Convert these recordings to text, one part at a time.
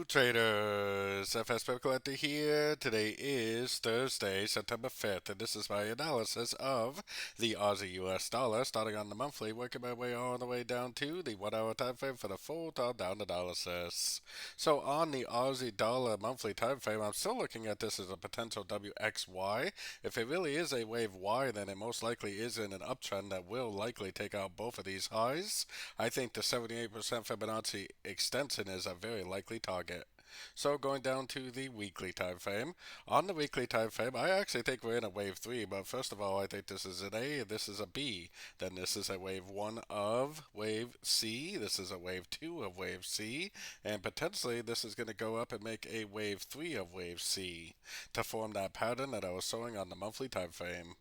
Traders, FX Pip Collector here. Today is Thursday, September 5th, and this is my analysis of the Aussie US dollar, starting on the monthly, working my way all the way down to the 1 hour time frame for the full top down analysis. So on the Aussie dollar monthly time frame, I'm still looking at this as a potential WXY. If it really is a wave Y, then it most likely is in an uptrend that will likely take out both of these highs. I think the 78% Fibonacci extension is a very likely target. So going down to the weekly time frame. On the weekly time frame, I actually think we're in a wave 3, but first of all, I think this is an A and this is a B. Then this is a wave 1 of wave C. This is a wave 2 of wave C. And potentially this is going to go up and make a wave 3 of wave C to form that pattern that I was showing on the monthly time frame.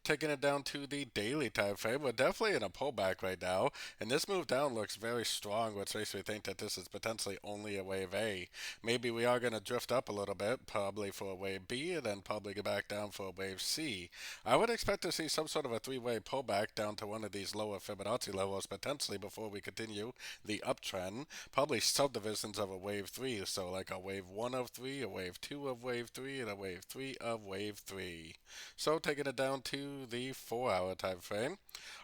Taking it down to the daily time frame, we're definitely in a pullback right now, and this move down looks very strong, which makes me think that this is potentially only a wave A. Maybe we are going to drift up a little bit, probably for a wave B, and then probably go back down for a wave C. I would expect to see some sort of a three-way pullback down to one of these lower Fibonacci levels potentially before we continue the uptrend. Probably subdivisions of a wave 3, so like a wave 1 of 3, a wave 2 of wave 3, and a wave 3 of wave 3. So taking it down to the 4 hour time frame.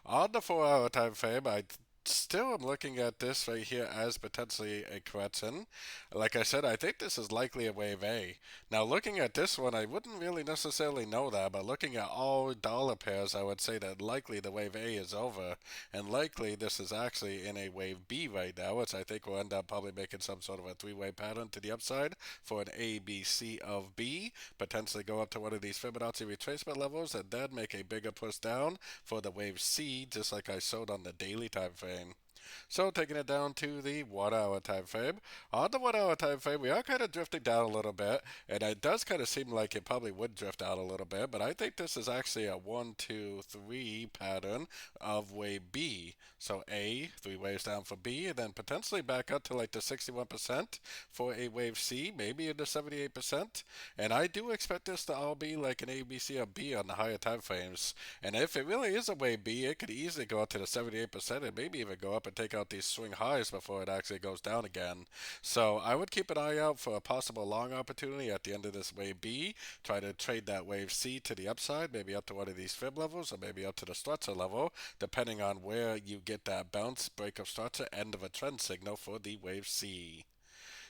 On the 4 hour time frame, I still am looking at this right here as potentially a correction. Like I said, I think this is likely a wave A. Now looking at this one, I wouldn't really necessarily know that, but looking at all dollar pairs, I would say that likely the wave A is over, and likely this is actually in a wave B right now, which I think will end up probably making some sort of a three-way pattern to the upside for an A, B, C of B, potentially go up to one of these Fibonacci retracement levels, and then make a bigger push down for the wave C, just like I showed on the daily time frame. So taking it down to the 1 hour time frame. On the 1 hour time frame, we are kind of drifting down a little bit, and it does kind of seem like it probably would drift out a little bit, but I think this is actually a 1, 2, 3 pattern of wave B. So A, 3 waves down for B, and then potentially back up to like the 61% for a wave C, maybe in the 78%. And I do expect this to all be like an A, B, C, or B on the higher time frames. And if it really is a wave B, it could easily go up to the 78% and maybe even go up and take out these swing highs before it actually goes down again. So I would keep an eye out for a possible long opportunity at the end of this wave B. Try to trade that wave C to the upside, maybe up to one of these fib levels or maybe up to the structure level, depending on where you get that bounce, break of structure, end of a trend signal for the wave C.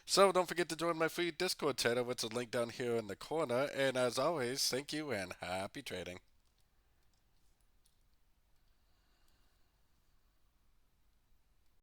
So don't forget to join my free Discord channel, which is linked down here in the corner. And as always, thank you and happy trading.